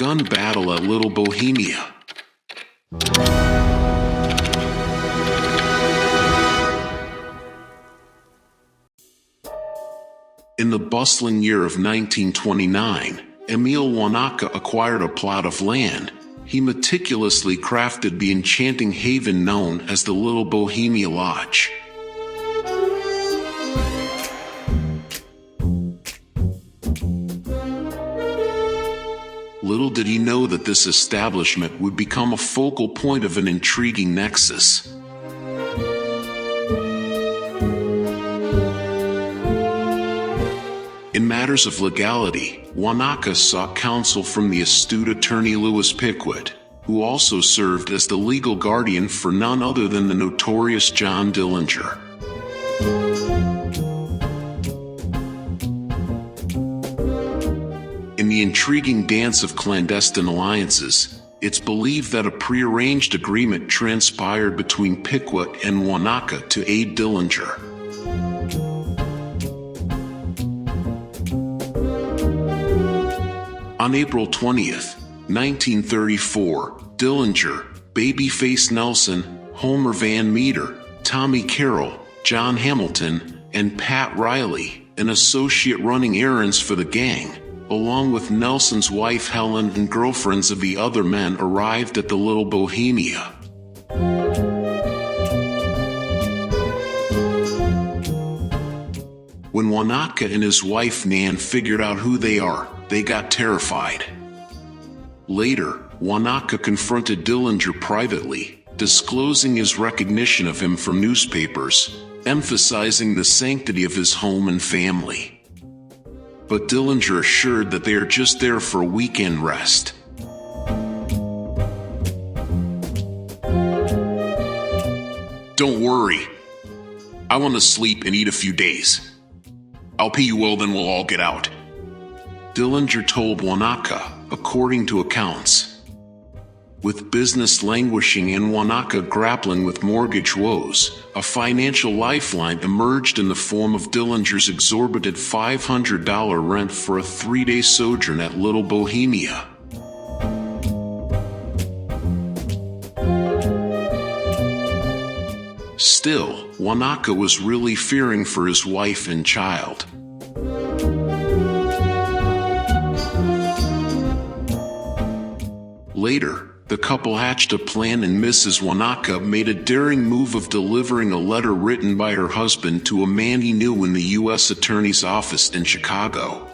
gun battle at Little Bohemia. In the bustling year of 1929, Emil Wanaka acquired a plot of land. He meticulously crafted the enchanting haven known as the Little Bohemia Lodge. Little did he know that this establishment would become a focal point of an intriguing nexus. In matters of legality, Wanaka sought counsel from the astute attorney Louis Pickwitt, who also served as the legal guardian for none other than the notorious John Dillinger. In the intriguing dance of clandestine alliances, it's believed that a prearranged agreement transpired between Pickwitt and Wanaka to aid Dillinger. On April 20th, 1934, Dillinger, Babyface Nelson, Homer Van Meter, Tommy Carroll, John Hamilton, and Pat Riley, an associate running errands for the gang, along with Nelson's wife Helen and girlfriends of the other men, arrived at the Little Bohemia. When Wanaka and his wife Nan figured out who they are, they got terrified. Later, Wanaka confronted Dillinger privately, disclosing his recognition of him from newspapers, emphasizing the sanctity of his home and family. But Dillinger assured that they are just there for a weekend rest. "Don't worry. I want to sleep and eat a few days. I'll pay you well, then we'll all get out," Dillinger told Wanaka, according to accounts. With business languishing and Wanaka grappling with mortgage woes, a financial lifeline emerged in the form of Dillinger's exorbitant $500 rent for a 3-day sojourn at Little Bohemia. Still, Wanaka was really fearing for his wife and child. Later, the couple hatched a plan and Mrs. Wanaka made a daring move of delivering a letter written by her husband to a man he knew in the U.S. Attorney's office in Chicago.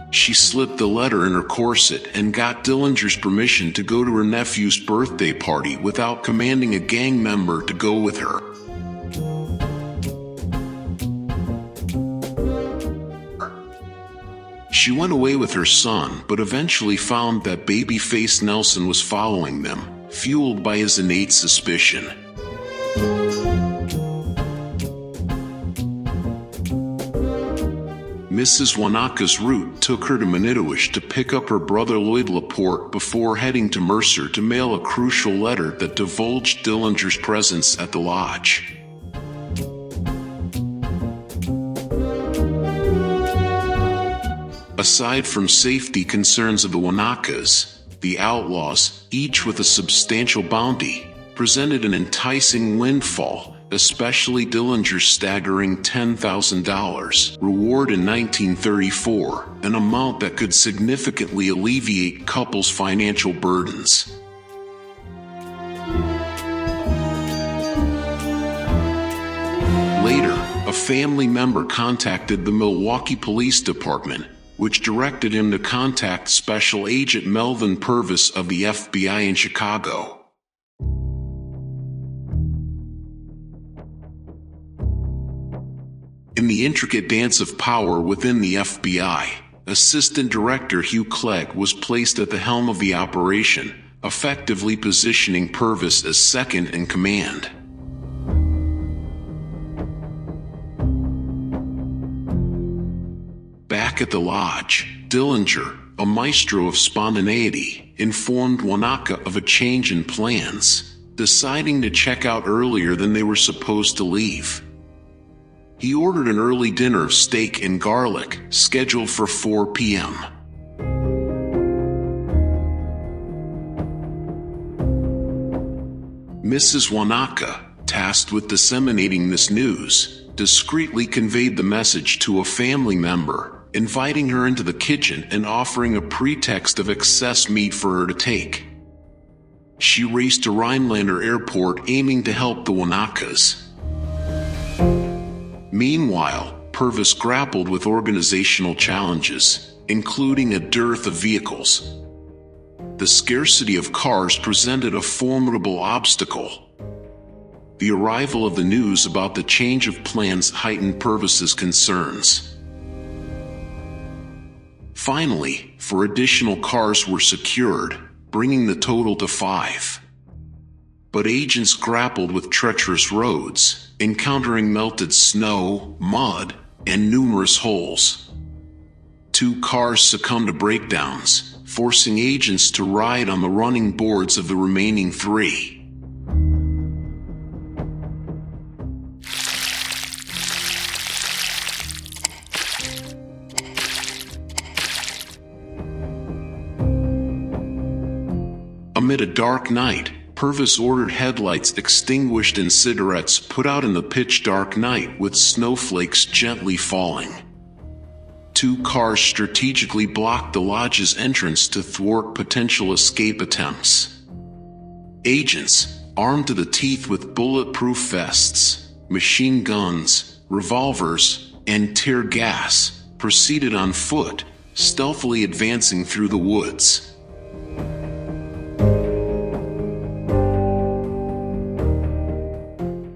She slipped the letter in her corset and got Dillinger's permission to go to her nephew's birthday party without commanding a gang member to go with her. She went away with her son, but eventually found that Babyface Nelson was following them, fueled by his innate suspicion. Mrs. Wanaka's route took her to Manitowish to pick up her brother Lloyd Laporte before heading to Mercer to mail a crucial letter that divulged Dillinger's presence at the lodge. Aside from safety concerns of the Wanakas, the outlaws, each with a substantial bounty, presented an enticing windfall, especially Dillinger's staggering $10,000 reward in 1934, an amount that could significantly alleviate couples' financial burdens. Later, a family member contacted the Milwaukee Police Department, which directed him to contact Special Agent Melvin Purvis of the FBI in Chicago. In the intricate dance of power within the FBI, Assistant Director Hugh Clegg was placed at the helm of the operation, effectively positioning Purvis as second in command. Back at the lodge, Dillinger, a maestro of spontaneity, informed Wanaka of a change in plans, deciding to check out earlier than they were supposed to leave. He ordered an early dinner of steak and garlic, scheduled for 4 p.m. Mrs. Wanaka, tasked with disseminating this news, discreetly conveyed the message to a family member, inviting her into the kitchen and offering a pretext of excess meat for her to take. She raced to Rhinelander Airport aiming to help the Wanakas. Meanwhile, Purvis grappled with organizational challenges, including a dearth of vehicles. The scarcity of cars presented a formidable obstacle. The arrival of the news about the change of plans heightened Purvis's concerns. Finally, 4 additional cars were secured, bringing the total to 5. But agents grappled with treacherous roads, encountering melted snow, mud, and numerous holes. 2 cars succumbed to breakdowns, forcing agents to ride on the running boards of the remaining 3. Amid a dark night, Purvis ordered headlights extinguished and cigarettes put out in the pitch-dark night with snowflakes gently falling. 2 cars strategically blocked the lodge's entrance to thwart potential escape attempts. Agents, armed to the teeth with bulletproof vests, machine guns, revolvers, and tear gas, proceeded on foot, stealthily advancing through the woods.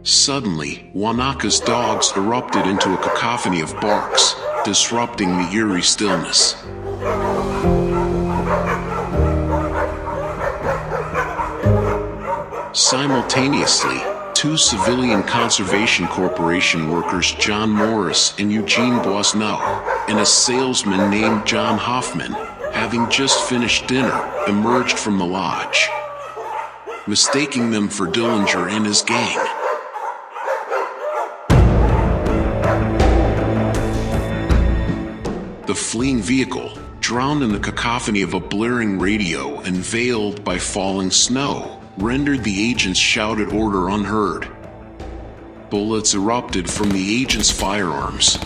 Suddenly, Wanaka's dogs erupted into a cacophony of barks, disrupting the eerie stillness. Simultaneously, 2 Civilian Conservation Corporation workers, John Morris and Eugene Boisneau, and a salesman named John Hoffman, having just finished dinner, emerged from the lodge, mistaking them for Dillinger and his gang. The fleeing vehicle, drowned in the cacophony of a blaring radio and veiled by falling snow, rendered the agent's shouted order unheard. Bullets erupted from the agent's firearms.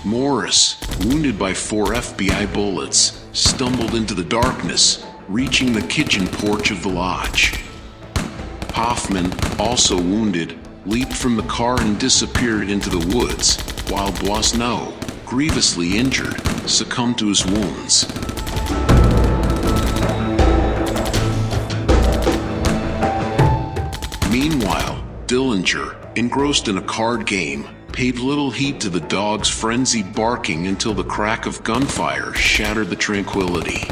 Morris, wounded by 4 FBI bullets, stumbled into the darkness, reaching the kitchen porch of the lodge. Hoffman, also wounded, leaped from the car and disappeared into the woods, while Boisneau, grievously injured, succumbed to his wounds. Meanwhile, Dillinger, engrossed in a card game, paid little heed to the dog's frenzied barking until the crack of gunfire shattered the tranquility.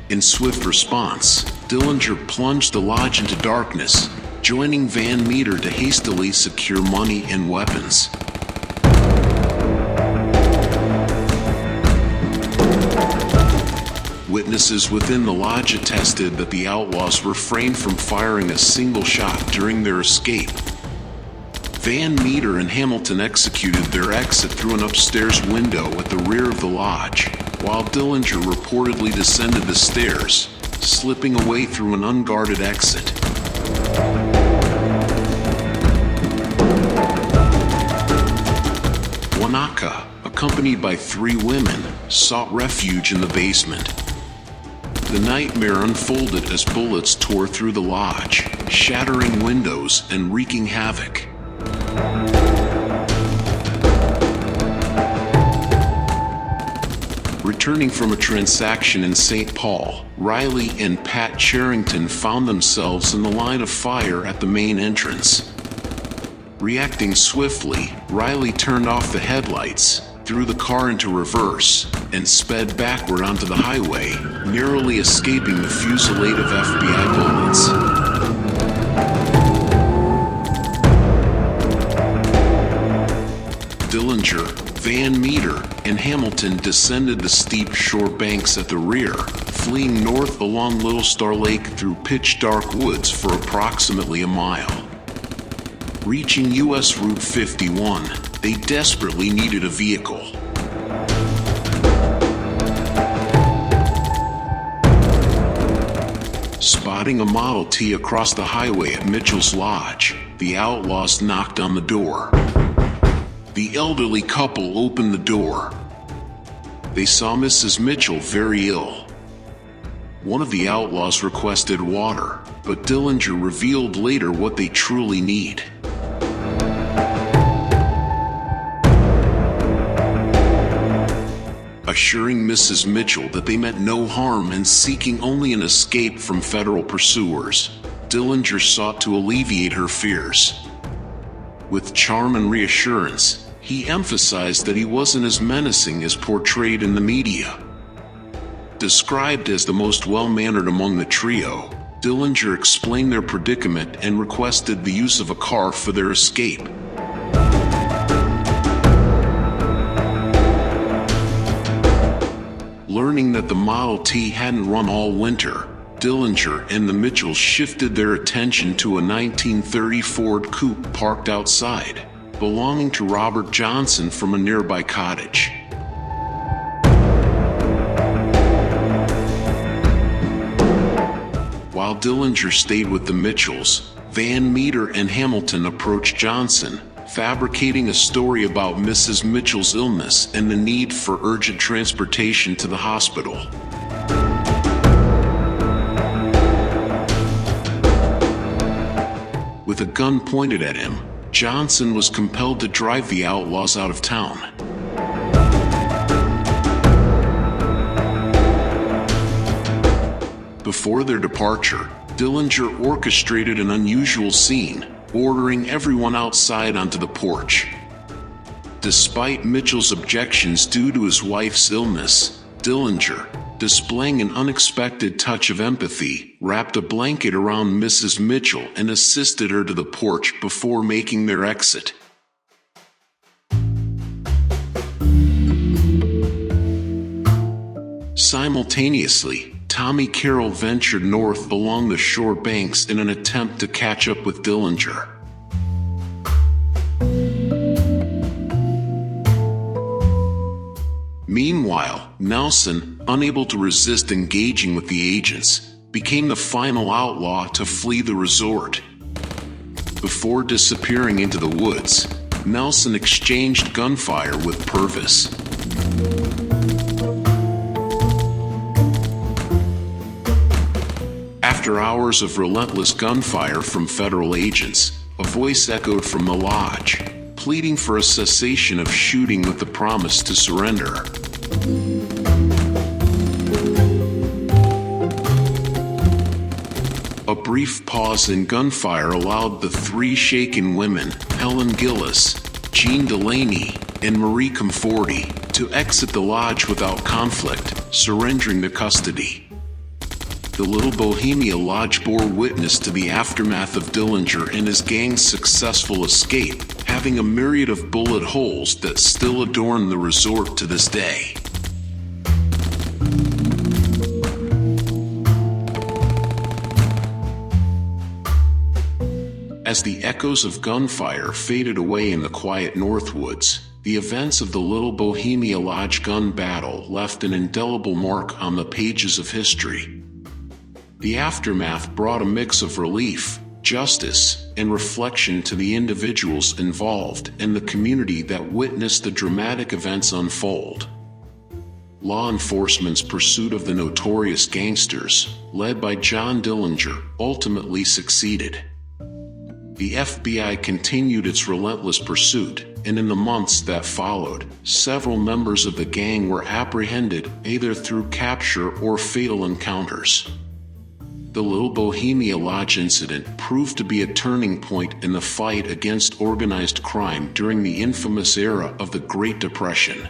In swift response, Dillinger plunged the lodge into darkness, joining Van Meter to hastily secure money and weapons. Witnesses within the lodge attested that the outlaws refrained from firing a single shot during their escape. Van Meter and Hamilton executed their exit through an upstairs window at the rear of the lodge, while Dillinger reportedly descended the stairs, slipping away through an unguarded exit. Wanaka, accompanied by 3 women, sought refuge in the basement. The nightmare unfolded as bullets tore through the lodge, shattering windows and wreaking havoc. Returning from a transaction in St. Paul, Riley and Pat Charrington found themselves in the line of fire at the main entrance. Reacting swiftly, Riley turned off the headlights, threw the car into reverse, and sped backward onto the highway, narrowly escaping the fusillade of FBI bullets. Dillinger, Van Meter, and Hamilton descended the steep shore banks at the rear, fleeing north along Little Star Lake through pitch-dark woods for approximately a mile. Reaching US Route 51, they desperately needed a vehicle. Spotting a Model T across the highway at Mitchell's Lodge, the outlaws knocked on the door. The elderly couple opened the door. They saw Mrs. Mitchell very ill. One of the outlaws requested water, but Dillinger revealed later what they truly need. Assuring Mrs. Mitchell that they meant no harm and seeking only an escape from federal pursuers, Dillinger sought to alleviate her fears. With charm and reassurance, he emphasized that he wasn't as menacing as portrayed in the media. Described as the most well-mannered among the trio, Dillinger explained their predicament and requested the use of a car for their escape. Learning that the Model T hadn't run all winter, Dillinger and the Mitchells shifted their attention to a 1930 Ford Coupe parked outside, belonging to Robert Johnson from a nearby cottage. While Dillinger stayed with the Mitchells, Van Meter and Hamilton approached Johnson, fabricating a story about Mrs. Mitchell's illness and the need for urgent transportation to the hospital. With a gun pointed at him, Johnson was compelled to drive the outlaws out of town. Before their departure, Dillinger orchestrated an unusual scene, ordering everyone outside onto the porch. Despite Mitchell's objections due to his wife's illness, Dillinger, displaying an unexpected touch of empathy, wrapped a blanket around Mrs. Mitchell and assisted her to the porch before making their exit. Simultaneously, Tommy Carroll ventured north along the shore banks in an attempt to catch up with Dillinger. Meanwhile, Nelson, unable to resist engaging with the agents, became the final outlaw to flee the resort. Before disappearing into the woods, Nelson exchanged gunfire with Purvis. After hours of relentless gunfire from federal agents, a voice echoed from the lodge, pleading for a cessation of shooting with the promise to surrender. A brief pause in gunfire allowed the three shaken women, Helen Gillis, Jean Delaney, and Marie Comforti, to exit the lodge without conflict, surrendering their custody. The Little Bohemia Lodge bore witness to the aftermath of Dillinger and his gang's successful escape, having a myriad of bullet holes that still adorn the resort to this day. As the echoes of gunfire faded away in the quiet Northwoods, the events of the Little Bohemia Lodge gun battle left an indelible mark on the pages of history. The aftermath brought a mix of relief, justice, and reflection to the individuals involved and the community that witnessed the dramatic events unfold. Law enforcement's pursuit of the notorious gangsters, led by John Dillinger, ultimately succeeded. The FBI continued its relentless pursuit, and in the months that followed, several members of the gang were apprehended either through capture or fatal encounters. The Little Bohemia Lodge incident proved to be a turning point in the fight against organized crime during the infamous era of the Great Depression.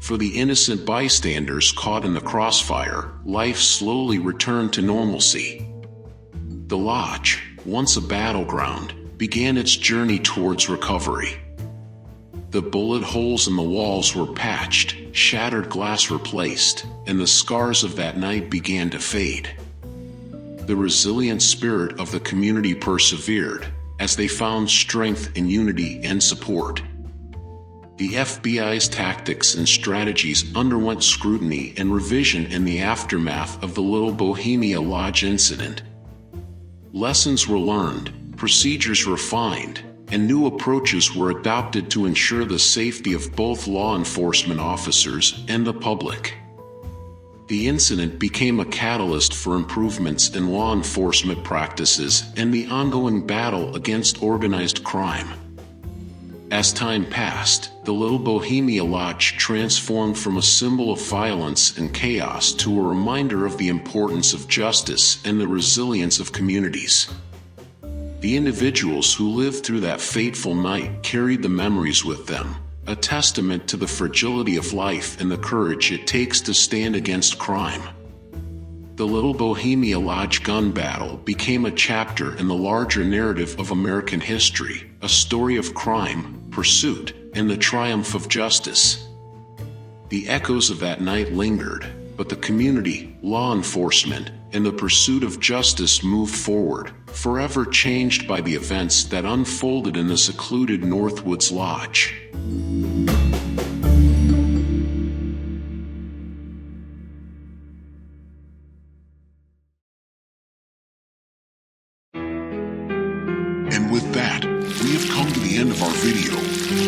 For the innocent bystanders caught in the crossfire, life slowly returned to normalcy. The lodge, once a battleground, began its journey towards recovery. The bullet holes in the walls were patched, shattered glass replaced, and the scars of that night began to fade. The resilient spirit of the community persevered, as they found strength in unity and support. The FBI's tactics and strategies underwent scrutiny and revision in the aftermath of the Little Bohemia Lodge incident. Lessons were learned, procedures refined, and new approaches were adopted to ensure the safety of both law enforcement officers and the public. The incident became a catalyst for improvements in law enforcement practices and the ongoing battle against organized crime. As time passed, the Little Bohemia Lodge transformed from a symbol of violence and chaos to a reminder of the importance of justice and the resilience of communities. The individuals who lived through that fateful night carried the memories with them, a testament to the fragility of life and the courage it takes to stand against crime. The Little Bohemia Lodge gun battle became a chapter in the larger narrative of American history, a story of crime, pursuit, and the triumph of justice. The echoes of that night lingered, but the community, law enforcement, and the pursuit of justice moved forward, forever changed by the events that unfolded in the secluded Northwoods Lodge. And with that, we have come to the end of our video.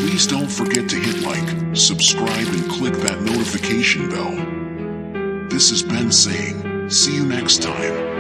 Please don't forget to hit like, subscribe, and click that notification bell. This is Ben saying, see you next time.